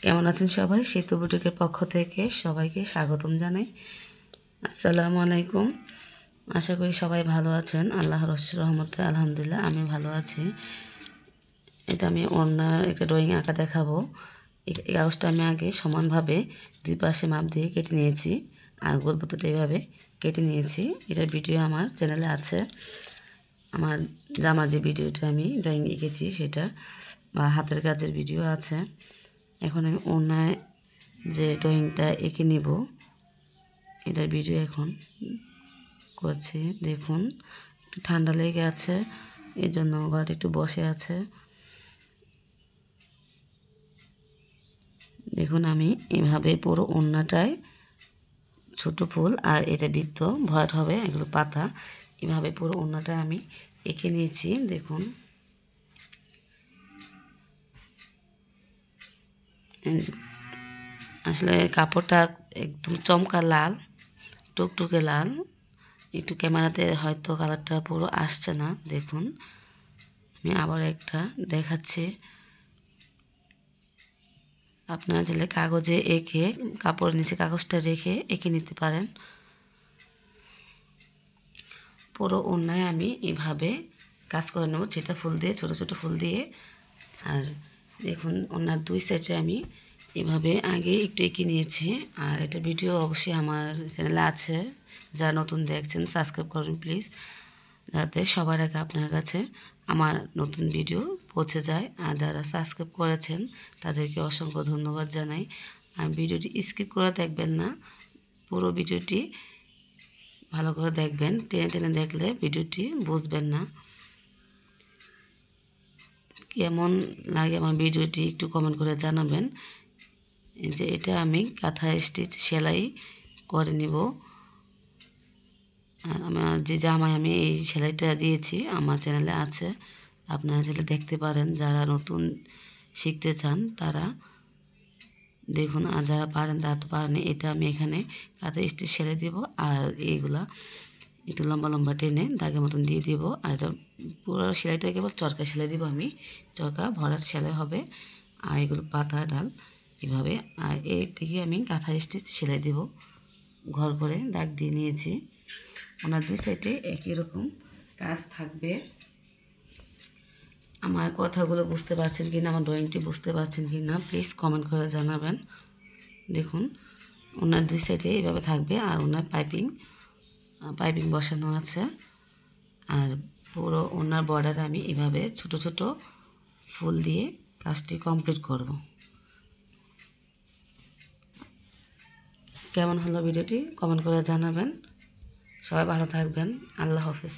কেমন আছেন সবাই? সেতু বুটিকের পক্ষ থেকে সবাইকে স্বাগতম জানাই। আসসালামু আলাইকুম। আশা করি সবাই ভালো আছেন। আল্লাহর অশেষ রহমতে আলহামদুলিল্লাহ আমি ভালো আছি। এটা আমি অন্য একটা ড্রয়িং আঁকা দেখাবো। এই কাগজটা আমি আগে সমানভাবে দুই পাশে মাপ দিয়ে কেটে নিয়েছি আর গোল পথটা এইভাবে কেটে নিয়েছি। এটার ভিডিও আমার চ্যানেলে আছে। আমার জামার যে ভিডিওটা আমি ড্রয়িং এঁকেছি সেটা বা হাতের কাজের ভিডিও আছে। এখন আমি অন্যায় যে ড্রয়িংটা এঁকে নিব এটার ভিডিও এখন করছি। দেখুন একটু ঠান্ডা লেগে আছে, এর জন্য ঘরে একটু বসে আছে। দেখুন আমি এভাবে পুরো ওড়নাটায় ছোট ফুল আর এটা বৃত্ত ভরাট হবে, এগুলো পাতা। এভাবে পুরো ওড়নাটা আমি এঁকে নিয়েছি। দেখুন আসলে কাপড়টা একদম চমকা লাল, টুকটুকে লাল। একটু ক্যামেরাতে হয়তো কালারটা পুরো আসছে না। দেখুন আমি আবার একটা দেখাচ্ছি। আপনারা চাইলে কাগজে এঁকে কাপড়ের নিচে কাগজটা রেখে এঁকে নিতে পারেন। পুরো ওড়নায় আমি এভাবে কাজ করে নেব, যেটা ফুল দিয়ে ছোট ছোট ফুল দিয়ে। আর দেখুন ওড়নার দুই সাইডে আমি এভাবে আগে একটু এঁকে নিয়েছি। আর এটা ভিডিও অবশ্যই আমার চ্যানেলে আছে, যারা নতুন দেখছেন সাবস্ক্রাইব করুন প্লিজ, যাতে সবার আগে আপনার কাছে আমার নতুন ভিডিও পৌঁছে যায়। আর যারা সাবস্ক্রাইব করেছেন তাদেরকে অসংখ্য ধন্যবাদ জানাই। আর ভিডিওটি স্কিপ করে দেখবেন না, পুরো ভিডিওটি ভালো করে দেখবেন। টেনে টেনে দেখলে ভিডিওটি বুঝবেন না। কেমন লাগে আমার ভিডিওটি একটু কমেন্ট করে জানাবেন। যে এটা আমি কাঁথা স্টিচ সেলাই করে নিব। আর আমার যে জামায় আমি এই সেলাইটা দিয়েছি আমার চ্যানেলে আছে, আপনারা চাইলে দেখতে পারেন। যারা নতুন শিখতে চান তারা দেখুন, আর যারা পারেন তারা তো পারেন। এটা আমি এখানে কাঁথা স্টিচ সেলাই দিব আর এইগুলা একটু লম্বা লম্বা টেনে দাগের মতন দিয়ে দিব। আর এটা পুরো সেলাইটা কেবল চরকা সেলাই দিব আমি, চরকা ভরার সেলাই হবে। আর এগুলো পাতা ডাল এভাবে। আর এর দিকে আমি কাঁথা স্টিচ সেলাই দিব, ঘর করে দাগ দিয়ে নিয়েছি। ওনার দুই সাইডে একই রকম কাজ থাকবে। আমার কথাগুলো বুঝতে পারছেন কি না, আমার ড্রয়িংটি বুঝতে পারছেন কি না প্লিজ কমেন্ট করে জানাবেন। দেখুন ওনার দুই সাইডে এইভাবে থাকবে আর ওনার পাইপিং বসানো আছে। আর পুরো ওনার বর্ডারে আমি এভাবে ছোট ছোট ফুল দিয়ে কাজটি কমপ্লিট করব। কেমন হলো ভিডিওটি কমেন্ট করে জানাবেন। সবাই ভালো থাকবেন। আল্লাহ হাফেজ।